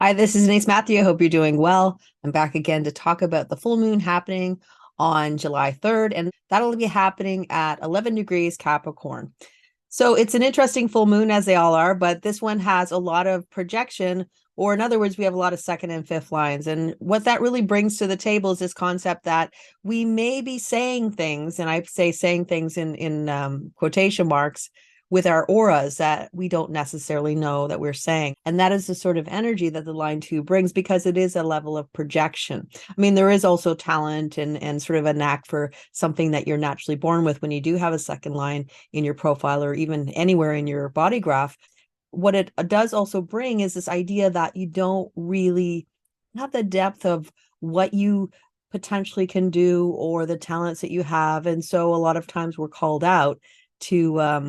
Hi, this is Denise Matthew. I hope you're doing well. I'm back again to talk about the full moon happening on July 3rd, and that'll be happening at 11 degrees Capricorn. So it's an interesting full moon, as they all are, but this one has a lot of projection, or in other words, we have a lot of second and fifth lines. And what that really brings to the table is this concept that we may be saying things, and I say saying things in quotation marks, with our auras that we don't necessarily know that we're saying. And that is the sort of energy that the line 2 brings, because it is a level of projection. I mean, there is also talent and sort of a knack for something that you're naturally born with when you do have a second line in your profile or even anywhere in your body graph. What it does also bring is this idea that you don't really have the depth of what you potentially can do or the talents that you have. And so a lot of times we're called out to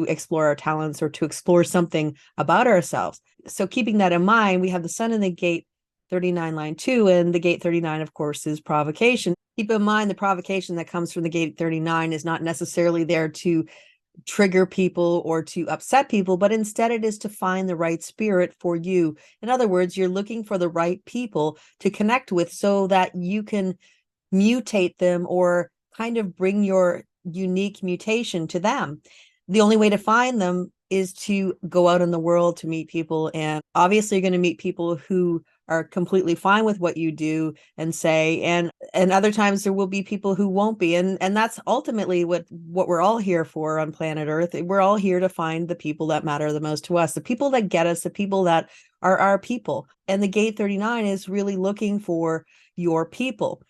explore our talents or to explore something about ourselves. So keeping that in mind, we have the sun in the gate 39 line 2, and the gate 39, of course, is provocation. Keep in mind the provocation that comes from the gate 39 is not necessarily there to trigger people or to upset people, but instead it is to find the right spirit for you. In other words, you're looking for the right people to connect with so that you can mutate them or kind of bring your unique mutation to them. The only way to find them is to go out in the world to meet people. And obviously you're going to meet people who are completely fine with what you do and say, and other times there will be people who won't be. And that's ultimately what we're all here for on planet Earth. We're all here to find the people that matter the most to us, the people that get us, the people that are our people. And the gate 39 is really looking for your people.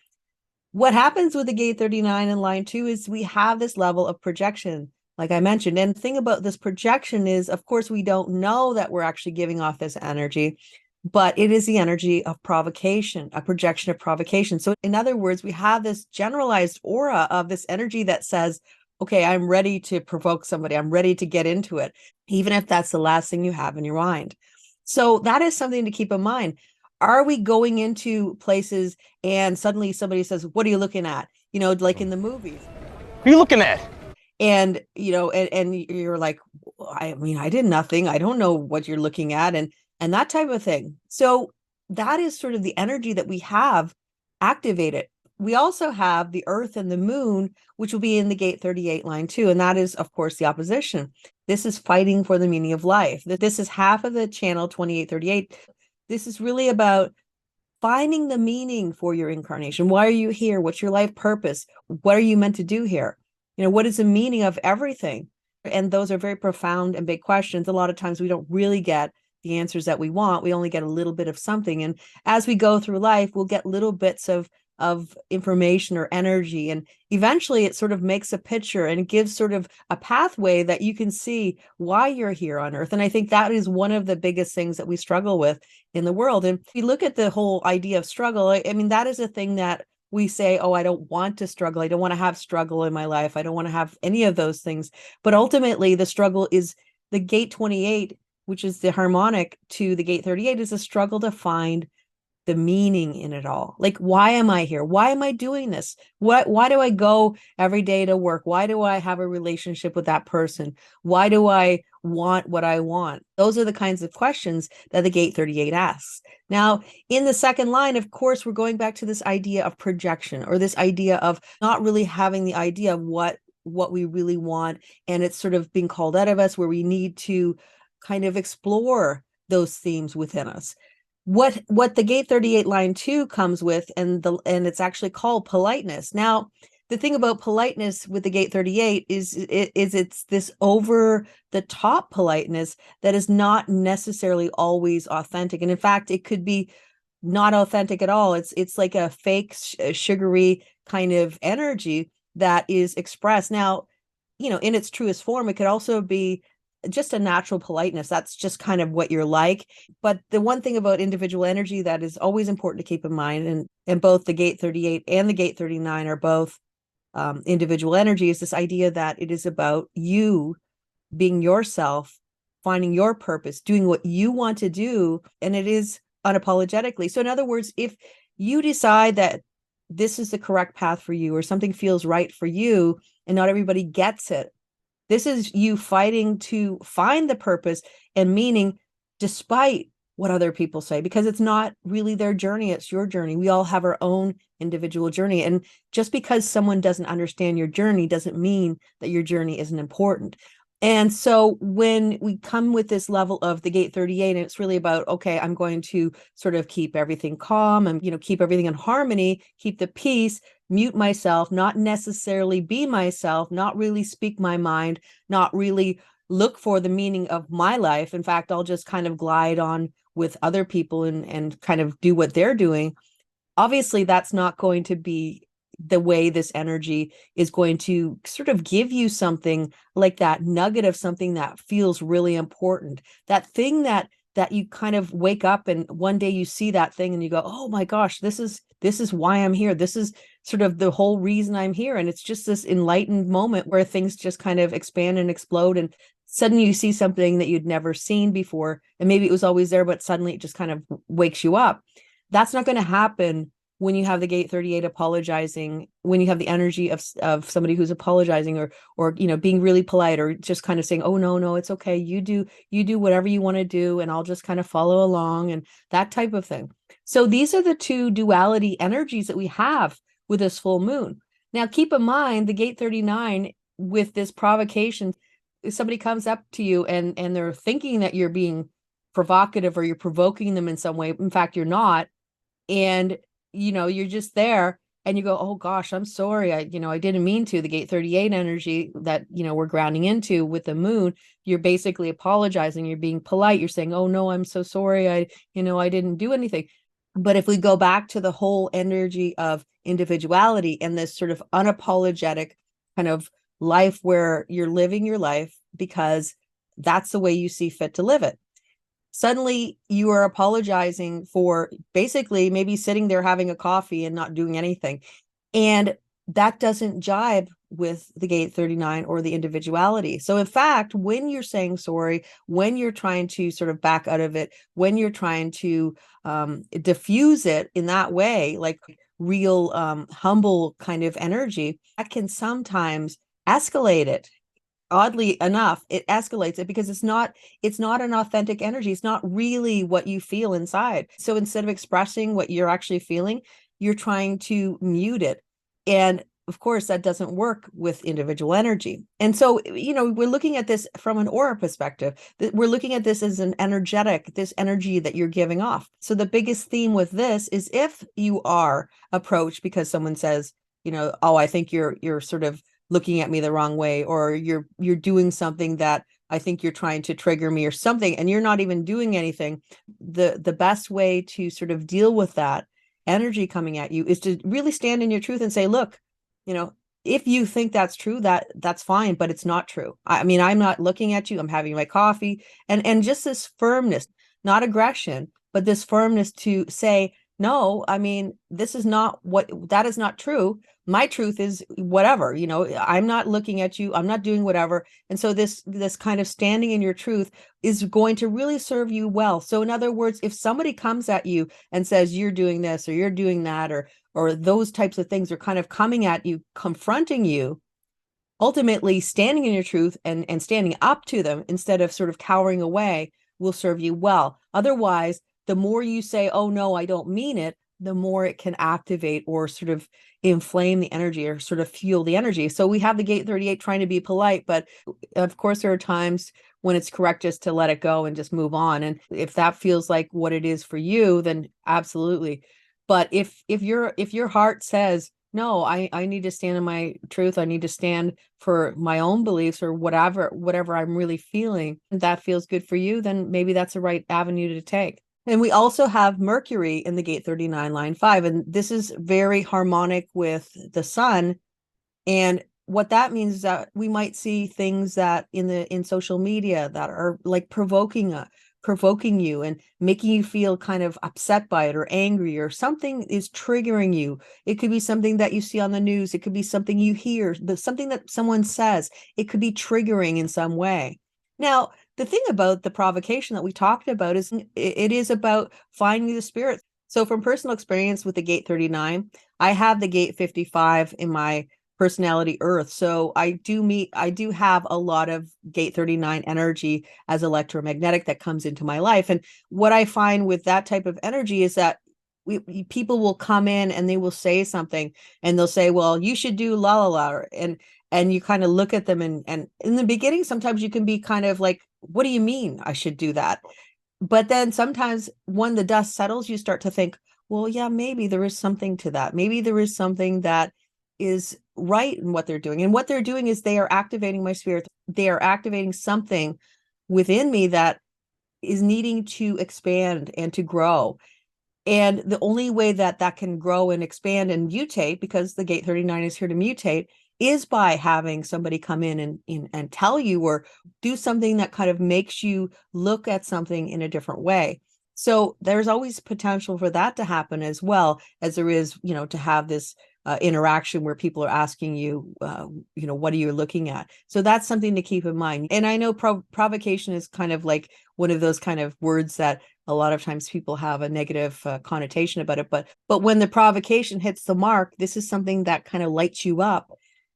What happens with the gate 39 and line 2 is we have this level of projection, like I mentioned. And the thing about this projection is, of course, we don't know that we're actually giving off this energy, but it is the energy of provocation, a projection of provocation. So in other words, we have this generalized aura of this energy that says, okay, I'm ready to provoke somebody. I'm ready to get into it, even if that's the last thing you have in your mind. So that is something to keep in mind. Are we going into places and suddenly somebody says, what are you looking at? Like in the movies. What are you looking at? And, and you're like, I mean, I did nothing. I don't know what you're looking at. And that type of thing. So that is sort of the energy that we have activated. We also have the earth and the moon, which will be in the gate 38 line 2. And that is, of course, the opposition. This is fighting for the meaning of life. This is half of the channel 2838. This is really about finding the meaning for your incarnation. Why are you here? What's your life purpose? What are you meant to do here? What is the meaning of everything? And those are very profound and big questions. A lot of times we don't really get the answers that we want. We only get a little bit of something. And as we go through life, we'll get little bits of information or energy. And eventually it sort of makes a picture and gives sort of a pathway that you can see why you're here on Earth. And I think that is one of the biggest things that we struggle with in the world. And if you look at the whole idea of struggle, I mean, that is a thing that we say, oh, I don't want to struggle. I don't want to have struggle in my life. I don't want to have any of those things. But ultimately, the struggle is the gate 28, which is the harmonic to the gate 38, is a struggle to find the meaning in it all. Like, why am I here? Why am I doing this? Why do I go every day to work? Why do I have a relationship with that person? Why do I want what I want? Those are the kinds of questions that the gate 38 asks. Now, in the second line, of course, we're going back to this idea of projection, or this idea of not really having the idea of what we really want. And it's sort of being called out of us, where we need to kind of explore those themes within us. What the gate 38 line 2 comes with, and it's actually called politeness. Now, the thing about politeness with the gate 38 is it's this over the top politeness that is not necessarily always authentic. And in fact, it could be not authentic at all. It's like a fake sugary kind of energy that is expressed. Now, in its truest form, it could also be just a natural politeness. That's just kind of what you're like. But the one thing about individual energy that is always important to keep in mind, and both the gate 38 and the gate 39 are both individual energy, is this idea that it is about you being yourself, finding your purpose, doing what you want to do, and it is unapologetically. So in other words, if you decide that this is the correct path for you, or something feels right for you, and not everybody gets it, this is you fighting to find the purpose and meaning despite what other people say, because it's not really their journey, it's your journey. We all have our own individual journey. And just because someone doesn't understand your journey doesn't mean that your journey isn't important. And so when we come with this level of the gate 38, and it's really about, okay, I'm going to sort of keep everything calm and, keep everything in harmony, keep the peace, mute myself, not necessarily be myself, not really speak my mind, not really look for the meaning of my life. In fact, I'll just kind of glide on with other people and kind of do what they're doing. Obviously, that's not going to be the way this energy is going to sort of give you something like that nugget of something that feels really important, that thing that you kind of wake up and one day you see that thing and you go, oh my gosh, this is why I'm here. This is sort of the whole reason I'm here. And it's just this enlightened moment where things just kind of expand and explode, and suddenly you see something that you'd never seen before, and maybe it was always there, but suddenly it just kind of wakes you up. That's not going to happen when you have the gate 38 apologizing, when you have the energy of somebody who's apologizing or being really polite, or just kind of saying, oh no, it's okay, you do whatever you want to do, and I'll just kind of follow along, and that type of thing. So these are the two duality energies that we have with this full moon. Now keep in mind the gate 39 with this provocation. If somebody comes up to you and they're thinking that you're being provocative or you're provoking them in some way, in fact you're not, and you're just there and you go, oh gosh, I'm sorry, I didn't mean to. The gate 38 energy that we're grounding into with the moon, you're basically apologizing, you're being polite, you're saying, oh no, I'm so sorry, I didn't do anything. But if we go back to the whole energy of individuality and this sort of unapologetic kind of life where you're living your life because that's the way you see fit to live it, suddenly you are apologizing for basically maybe sitting there having a coffee and not doing anything. And that doesn't jibe with the gate 39 or the individuality. So in fact, when you're saying sorry, when you're trying to sort of back out of it, when you're trying to diffuse it in that way, like real humble kind of energy, that can sometimes escalate it. Oddly enough, it escalates it because it's not an authentic energy. It's not really what you feel inside. So instead of expressing what you're actually feeling, you're trying to mute it. And of course, that doesn't work with individual energy. And so, we're looking at this from an aura perspective. We're looking at this as an energetic, this energy that you're giving off. So the biggest theme with this is if you are approached because someone says, oh, I think you're sort of looking at me the wrong way, or you're doing something that I think you're trying to trigger me or something, and you're not even doing anything. The best way to sort of deal with that energy coming at you is to really stand in your truth and say, look, if you think that's true, that's fine, but it's not true. I mean, I'm not looking at you, I'm having my coffee, and just this firmness, not aggression, but this firmness to say, no, I mean, that is not true. My truth is whatever, I'm not looking at you, I'm not doing whatever. And so this kind of standing in your truth is going to really serve you well. So in other words, if somebody comes at you and says you're doing this or you're doing that, or those types of things are kind of coming at you, confronting you, ultimately standing in your truth and standing up to them instead of sort of cowering away will serve you well. Otherwise, the more you say, oh no, I don't mean it, the more it can activate or sort of inflame the energy or sort of fuel the energy. So we have the gate 38 trying to be polite, but of course there are times when it's correct just to let it go and just move on. And if that feels like what it is for you, then absolutely. But if your heart says, no, I need to stand in my truth, I need to stand for my own beliefs or whatever I'm really feeling, and that feels good for you, then maybe that's the right avenue to take. And we also have Mercury in the gate 39 line 5, and this is very harmonic with the sun. And what that means is that we might see things that in social media that are like provoking you and making you feel kind of upset by it or angry, or something is triggering you. It could be something that you see on the news, it could be something you hear, something that someone says. It could be triggering in some way. Now, the thing about the provocation that we talked about is it is about finding the spirit. So from personal experience with the gate 39, I have the gate 55 in my personality Earth. So I do have a lot of gate 39 energy as electromagnetic that comes into my life. And what I find with that type of energy is that people will come in and they will say something, and they'll say, well, you should do la la la. And you kind of look at them, and in the beginning, sometimes you can be kind of like, what do you mean I should do that? But then sometimes when the dust settles, you start to think, well, yeah, maybe there is something to that. Maybe there is something that is right in what they're doing. And what they're doing is they are activating my spirit. They are activating something within me that is needing to expand and to grow. And the only way that that can grow and expand and mutate, because the gate 39 is here to mutate, is by having somebody come in and tell you, or do something that kind of makes you look at something in a different way. So there's always potential for that to happen, as well as there is, to have this interaction where people are asking you, what are you looking at? So that's something to keep in mind. And I know provocation is kind of like one of those kind of words that a lot of times people have a negative connotation about it. But when the provocation hits the mark, this is something that kind of lights you up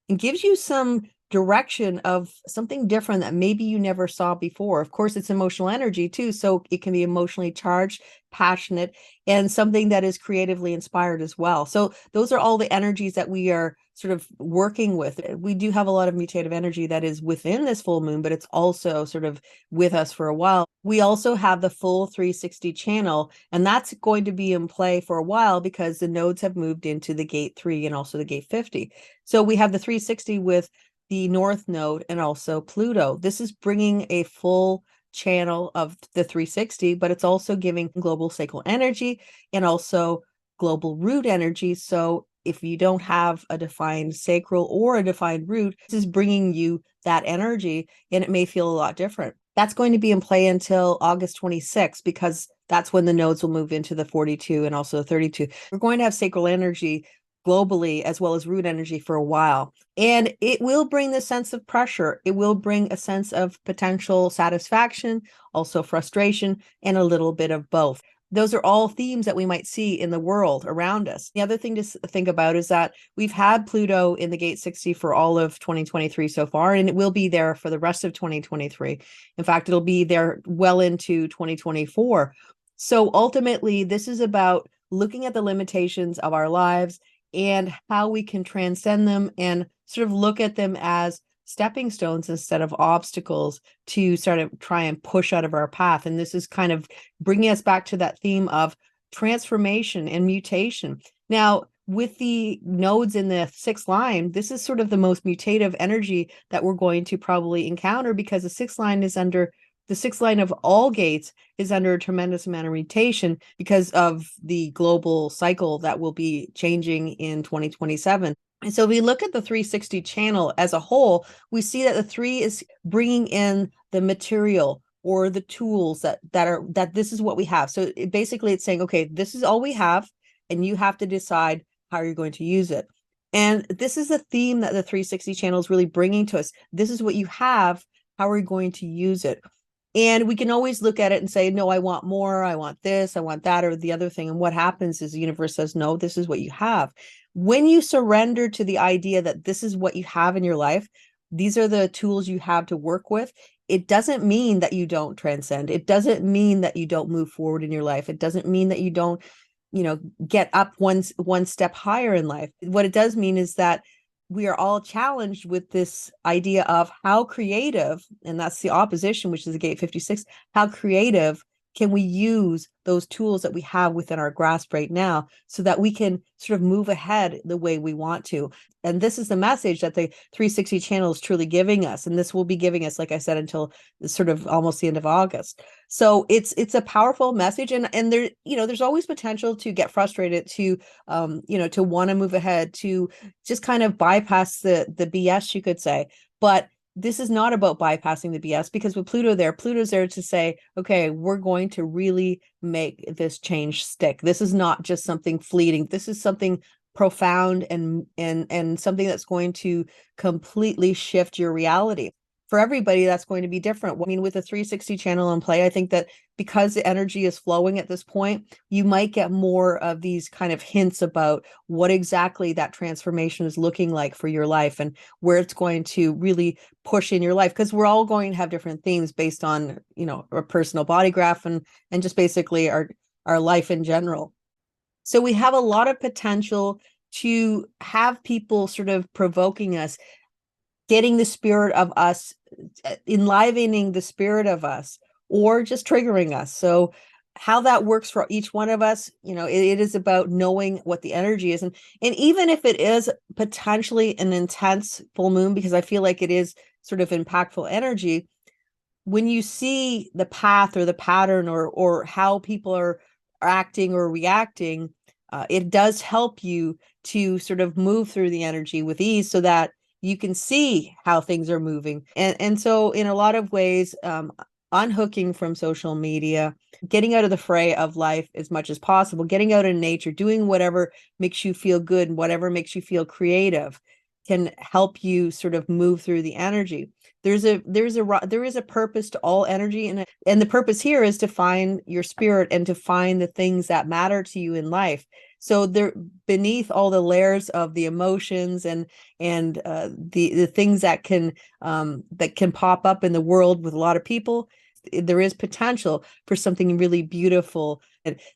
and gives you some direction of something different that maybe you never saw before. Of course, it's emotional energy too, so it can be emotionally charged, passionate, and something that is creatively inspired as well. So those are all the energies that we are sort of working with. We do have a lot of mutative energy that is within this full moon, but it's also sort of with us for a while. We also have the full 360 channel, and that's going to be in play for a while because the nodes have moved into the gate 3 and also the gate 50. So we have the 360 with the North Node and also Pluto. This is bringing a full channel of the 360, but it's also giving global sacral energy and also global root energy. So if you don't have a defined sacral or a defined root, this is bringing you that energy, and it may feel a lot different. That's going to be in play until August 26th, because that's when the nodes will move into the 42 and also the 32. We're going to have sacral energy globally as well as root energy for a while. And it will bring the sense of pressure. It will bring a sense of potential satisfaction, also frustration, and a little bit of both. Those are all themes that we might see in the world around us. The other thing to think about is that we've had Pluto in the gate 60 for all of 2023 so far, and it will be there for the rest of 2023. In fact, it'll be there well into 2024. So ultimately, this is about looking at the limitations of our lives and how we can transcend them and sort of look at them as stepping stones instead of obstacles to sort of try and push out of our path. And this is kind of bringing us back to that theme of transformation and mutation. Now, with the nodes in the sixth line, this is sort of the most mutative energy that we're going to probably encounter, because the sixth line of all gates is under a tremendous amount of mutation because of the global cycle that will be changing in 2027. And so if we look at the 360 channel as a whole, we see that the 3 is bringing in the material or the tools that this is what we have. So basically it's saying, okay, this is all we have, and you have to decide how you're going to use it. And this is a theme that the 360 channel is really bringing to us. This is what you have. How are we going to use it? And we can always look at it and say, no, I want more. I want this, I want that, or the other thing. And what happens is the universe says, no, this is what you have. When you surrender to the idea that this is what you have in your life, these are the tools you have to work with. It doesn't mean that you don't transcend. It doesn't mean that you don't move forward in your life. It doesn't mean that you don't, get up one step higher in life. What it does mean is that we are all challenged with this idea of how creative, and that's the opposition, which is the gate 56, how creative can we use those tools that we have within our grasp right now so that we can sort of move ahead the way we want to. And this is the message that the 360 channel is truly giving us. And this will be giving us, like I said, until sort of almost the end of August. So it's a powerful message. And there, there's always potential to get frustrated, to, to want to move ahead, to just kind of bypass the BS, you could say. But this is not about bypassing the BS, because with Pluto's there to say, okay, we're going to really make this change stick. This is not just something fleeting. This is something profound and something that's going to completely shift your reality. for everybody, that's going to be different. I mean, with a 360 channel in play, I think that because the energy is flowing at this point, you might get more of these kind of hints about what exactly that transformation is looking like for your life and where it's going to really push in your life. Because we're all going to have different themes based on, our personal body graph and just basically our life in general. So we have a lot of potential to have people sort of provoking us, getting the spirit of us, enlivening the spirit of us, or just triggering us. So how that works for each one of us, it is about knowing what the energy is. And even if it is potentially an intense full moon, because I feel like it is sort of impactful energy, when you see the path or the pattern or how people are acting or reacting, it does help you to sort of move through the energy with ease so that you can see how things are moving. And so in a lot of ways, unhooking from social media, getting out of the fray of life as much as possible, getting out in nature, doing whatever makes you feel good and whatever makes you feel creative can help you sort of move through the energy. There is a purpose to all energy, and the purpose here is to find your spirit and to find the things that matter to you in life. So there, beneath all the layers of the emotions and the things that can pop up in the world with a lot of people, there is potential for something really beautiful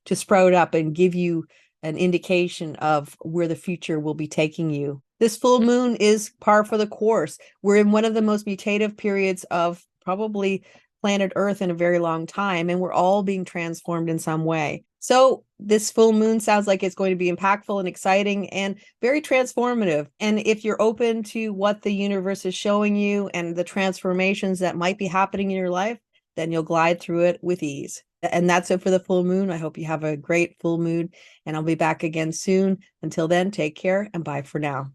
to sprout up and give you an indication of where the future will be taking you. This full moon is par for the course. We're in one of the most mutative periods of probably planet Earth in a very long time, and we're all being transformed in some way. So this full moon sounds like it's going to be impactful and exciting and very transformative. And if you're open to what the universe is showing you and the transformations that might be happening in your life, then you'll glide through it with ease. And that's it for the full moon. I hope you have a great full moon, and I'll be back again soon. Until then, take care and bye for now.